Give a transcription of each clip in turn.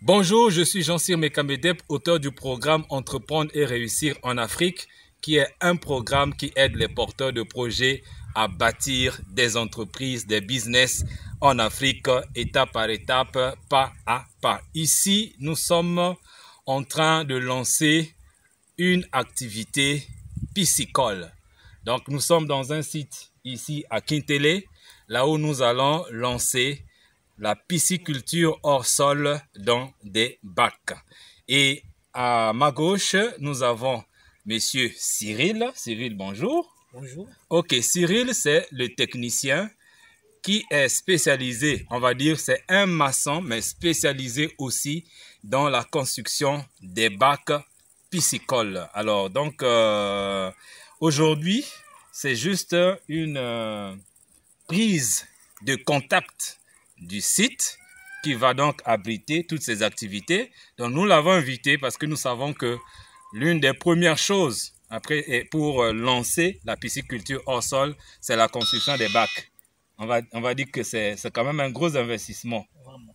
Bonjour, je suis Jean-Cyr Mekamedep, auteur du programme Entreprendre et réussir en Afrique, qui est un programme qui aide les porteurs de projets à bâtir des entreprises, des business en Afrique, étape par étape, pas à pas. Ici, nous sommes en train de lancer une activité piscicole. Donc, nous sommes dans un site ici à Kintele, là où nous allons lancer la pisciculture hors sol dans des bacs. Et à ma gauche, nous avons monsieur Cyril. Cyril, bonjour. Bonjour. Ok, Cyril, c'est le technicien qui est spécialisé, on va dire, c'est un maçon, mais spécialisé aussi dans la construction des bacs piscicoles. Alors, donc, aujourd'hui, c'est juste une prise de contact du site qui va donc abriter toutes ces activités. Donc nous l'avons invité parce que nous savons que l'une des premières choses après pour lancer la pisciculture hors sol, c'est la construction des bacs. On va dire que c'est quand même un gros investissement.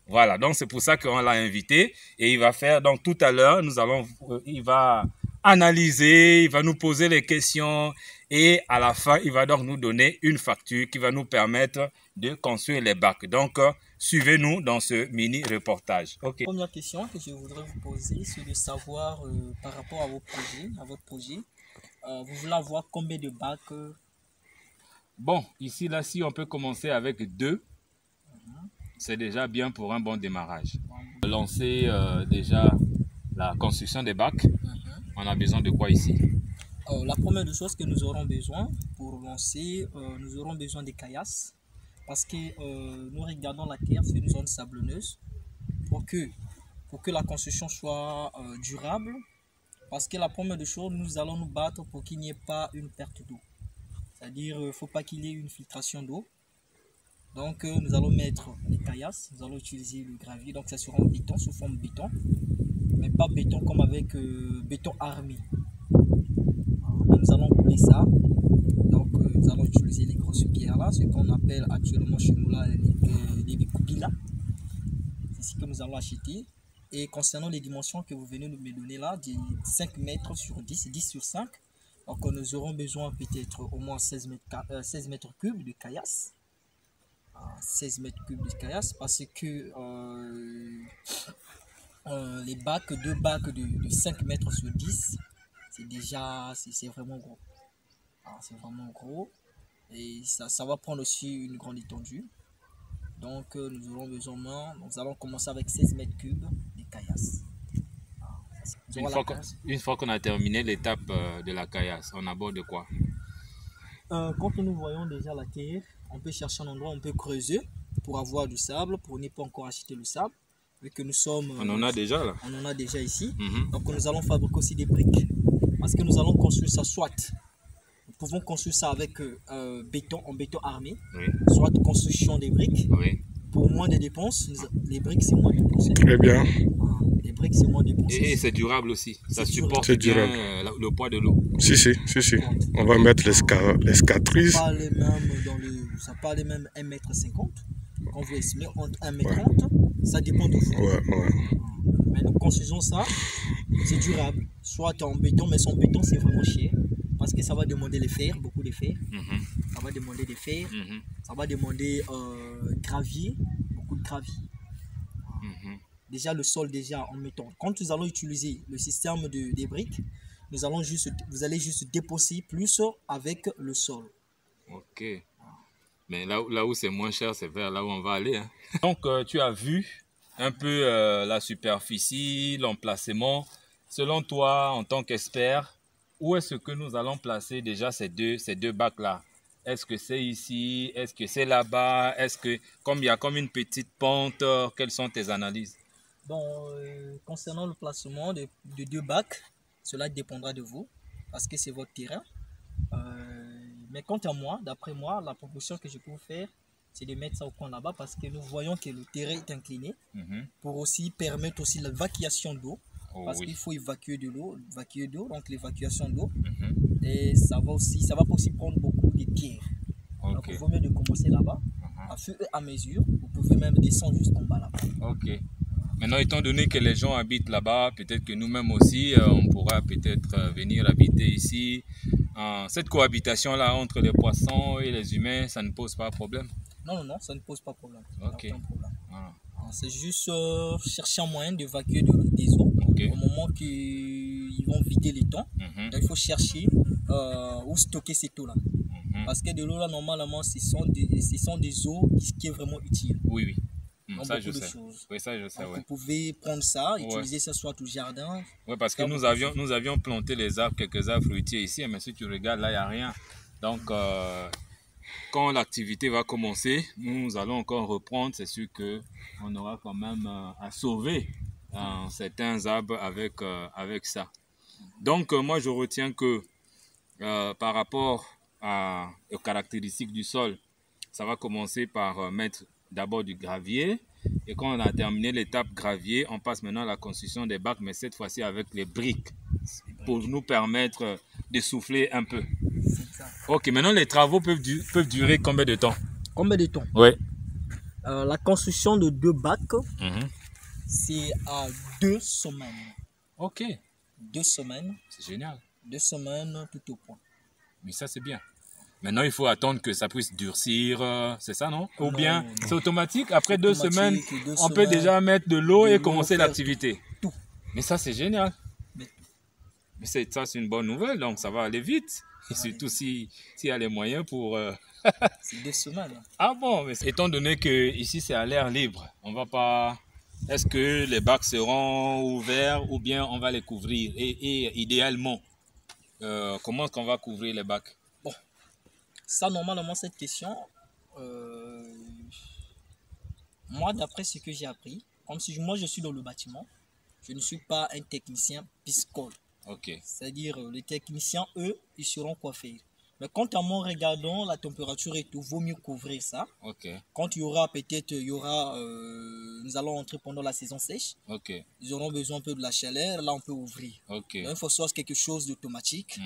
Voilà, donc c'est pour ça qu'on l'a invité et il va faire, donc tout à l'heure, il va analyser, il va nous poser les questions et à la fin, il va donc nous donner une facture qui va nous permettre de construire les bacs. Donc, suivez-nous dans ce mini-reportage. Okay. La première question que je voudrais vous poser, c'est de savoir par rapport à votre projet, vous voulez avoir combien de bacs? Bon, ici, là, si on peut commencer avec 2, c'est déjà bien pour un bon démarrage. Lancer déjà la construction des bacs, on a besoin de quoi ici? La première des choses que nous aurons besoin pour lancer, nous aurons besoin des caillasses. Parce que nous regardons la terre sur une zone sablonneuse pour que la construction soit durable. Parce que la première des choses, nous allons nous battre pour qu'il n'y ait pas une perte d'eau. C'est-à-dire qu'il ne faut pas qu'il y ait une filtration d'eau. Donc nous allons mettre les caillasses, nous allons utiliser le gravier. Donc ça sera en béton, sous forme de béton. Mais pas béton comme avec béton armé. Nous allons couler ça. Donc nous allons utiliser les grosses pierres là, ce qu'on appelle actuellement chez nous là les bikubila. C'est ce que nous allons acheter. Et concernant les dimensions que vous venez de me donner là, 5 mètres sur 10, 10 sur 5. Donc nous aurons besoin peut-être au moins 16 mètres cubes de caillasse. 16 mètres cubes de caillasse parce que les bacs, 2 bacs de 5 mètres sur 10, c'est vraiment gros. C'est vraiment gros et ça va prendre aussi une grande étendue. Donc nous allons commencer avec 16 mètres cubes de caillasse. Une fois qu'on a terminé l'étape de la caillasse, on aborde quoi? Quand nous voyons déjà la terre, on peut chercher un endroit, on peut creuser pour avoir du sable, pour ne pas encore acheter le sable. Vu que nous sommes... on en a déjà là. On en a déjà ici. Donc nous allons fabriquer aussi des briques. Parce que nous allons construire ça soit... Nous pouvons construire ça avec béton, en béton armé. Oui. Soit construction des briques. Oui. Pour moins de dépenses, les briques c'est moins dépensé. Très bien. Les briques c'est moins dépensé. Et c'est durable aussi. Ça supporte bien le poids de l'eau. Si. On va mettre l'escatrice. Ça n'a pas les mêmes 1,50 m. Quand vous estimez entre 1,30 m, ça dépend de vous. Ouais. Mais nous construisons ça, c'est durable. Soit en béton, mais son béton c'est vraiment cher. Parce que ça va demander les fers, beaucoup de fers. Ça va demander des fers. Ça va demander gravier, beaucoup de gravier. Déjà le sol, en mettant. Quand nous allons utiliser le système des briques, vous allez juste déposer plus avec le sol. Ok. Mais là où c'est moins cher, c'est vers là où on va aller. Hein. Donc tu as vu un peu la superficie, l'emplacement. Selon toi, en tant qu'expert, où est-ce que nous allons placer déjà ces deux bacs-là? Est-ce que c'est ici? Est-ce que c'est là-bas? Est-ce que, comme il y a comme une petite pente, quelles sont tes analyses? Bon, concernant le placement de 2 bacs, cela dépendra de vous, parce que c'est votre terrain. Mais quant à moi, d'après moi, la proposition que je peux vous faire, c'est de mettre ça au coin là-bas parce que nous voyons que le terrain est incliné pour aussi permettre aussi l'évacuation d'eau. Parce qu'il faut évacuer de l'eau, donc l'évacuation d'eau. Et ça va aussi prendre beaucoup de pierres. Donc il vaut mieux de commencer là-bas. À fur et à mesure, vous pouvez même descendre jusqu'en bas là-bas. Ok. Maintenant, étant donné que les gens habitent là-bas, peut-être que nous-mêmes aussi, on pourra peut-être venir habiter ici. Cette cohabitation-là entre les poissons et les humains, ça ne pose pas de problème? Non, ça ne pose pas de problème. Ok. C'est juste chercher un moyen d'évacuer des eaux au moment qu'ils vont vider les temps. Donc il faut chercher où stocker cette eau-là. Parce que de l'eau là, normalement, ce sont des eaux qui est vraiment utile. Oui. Ça, je sais. Oui, ça, je sais. Vous pouvez prendre ça, utiliser ça soit au jardin. Oui, parce que nous avions planté quelques arbres fruitiers ici, mais si tu regardes, là, il n'y a rien. Donc, quand l'activité va commencer, nous allons encore reprendre. C'est sûr qu'on aura quand même à sauver certains arbres avec ça. Donc, moi, je retiens que par rapport aux caractéristiques du sol, ça va commencer par mettre d'abord du gravier. Et quand on a terminé l'étape gravier, on passe maintenant à la construction des bacs, mais cette fois-ci avec les briques, pour nous permettre de souffler un peu. Ok, maintenant les travaux peuvent durer combien de temps? Combien de temps? Oui. La construction de 2 bacs, c'est à 2 semaines. Ok. 2 semaines. C'est génial. 2 semaines tout au point. Mais ça, c'est bien. Maintenant, il faut attendre que ça puisse durcir, c'est ça, non? Ou bien c'est automatique, après 2 semaines, on peut déjà mettre de l'eau et commencer l'activité. Tout. Mais ça, c'est génial. Mais ça, c'est une bonne nouvelle, donc ça va aller vite. Et surtout s'il y a les moyens pour... C'est 2 semaines. Ah bon, mais étant donné que ici c'est à l'air libre, on va pas... Est-ce que les bacs seront ouverts ou bien on va les couvrir? Et idéalement, comment est-ce qu'on va couvrir les bacs? Bon, ça normalement cette question, moi d'après ce que j'ai appris, comme si moi je suis dans le bâtiment, je ne suis pas un technicien piscicole. C'est-à-dire les techniciens, eux, ils sauront quoi faire. Mais quant à moi, regardons la température et tout, vaut mieux couvrir ça. Quand il y aura peut-être, nous allons entrer pendant la saison sèche. Ils auront besoin un peu de la chaleur, là on peut ouvrir. Donc, il faut soit quelque chose d'automatique.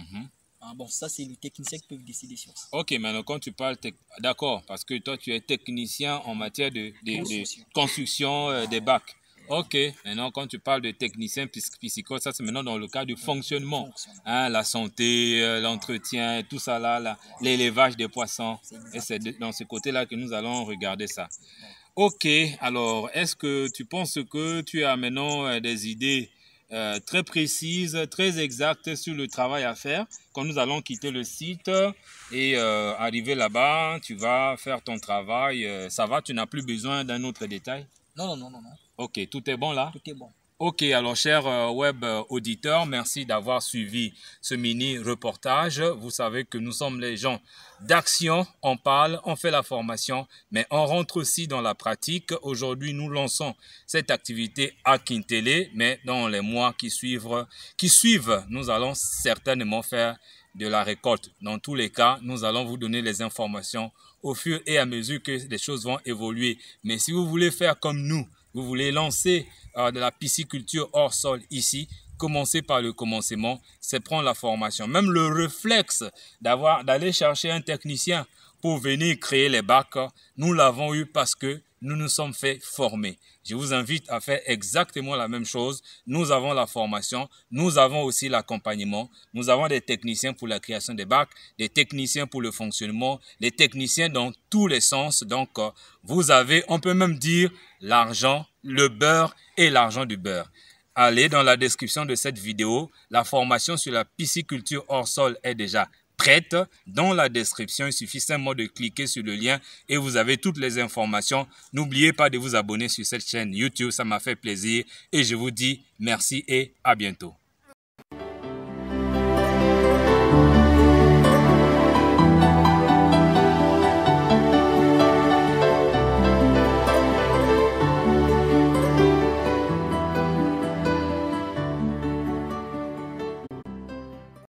Bon, ça c'est les techniciens qui peuvent décider sur ça. Ok, maintenant quand tu parles, d'accord, parce que toi tu es technicien en matière de construction des bacs. Ok, maintenant quand tu parles de technicien piscicole, ça c'est maintenant dans le cas du fonctionnement. La santé, l'entretien, tout ça là, l'élevage des poissons. Et c'est dans ce côté-là que nous allons regarder ça. Ok, alors est-ce que tu penses que tu as maintenant des idées très précises, très exactes sur le travail à faire? Quand nous allons quitter le site et arriver là-bas, tu vas faire ton travail, ça va, tu n'as plus besoin d'un autre détail? Non. Ok, tout est bon là? Tout est bon. Ok, alors chers web auditeurs, merci d'avoir suivi ce mini reportage. Vous savez que nous sommes les gens d'action, on parle, on fait la formation, mais on rentre aussi dans la pratique. Aujourd'hui, nous lançons cette activité à Kintélé, mais dans les mois qui suivent, nous allons certainement faire de la récolte. Dans tous les cas, nous allons vous donner les informations au fur et à mesure que les choses vont évoluer. Mais si vous voulez faire comme nous, vous voulez lancer de la pisciculture hors sol ici, commencez par le commencement, c'est prendre la formation. Même le réflexe d'aller chercher un technicien pour venir créer les bacs, nous l'avons eu parce que nous nous sommes fait former. Je vous invite à faire exactement la même chose. Nous avons la formation, nous avons aussi l'accompagnement, nous avons des techniciens pour la création des bacs, des techniciens pour le fonctionnement, des techniciens dans tous les sens. Donc, vous avez, on peut même dire, l'argent, le beurre et l'argent du beurre. Allez dans la description de cette vidéo, la formation sur la pisciculture hors sol est déjà prête. Dans la description, il suffit simplement de cliquer sur le lien et vous avez toutes les informations. N'oubliez pas de vous abonner sur cette chaîne YouTube, ça m'a fait plaisir et je vous dis merci et à bientôt.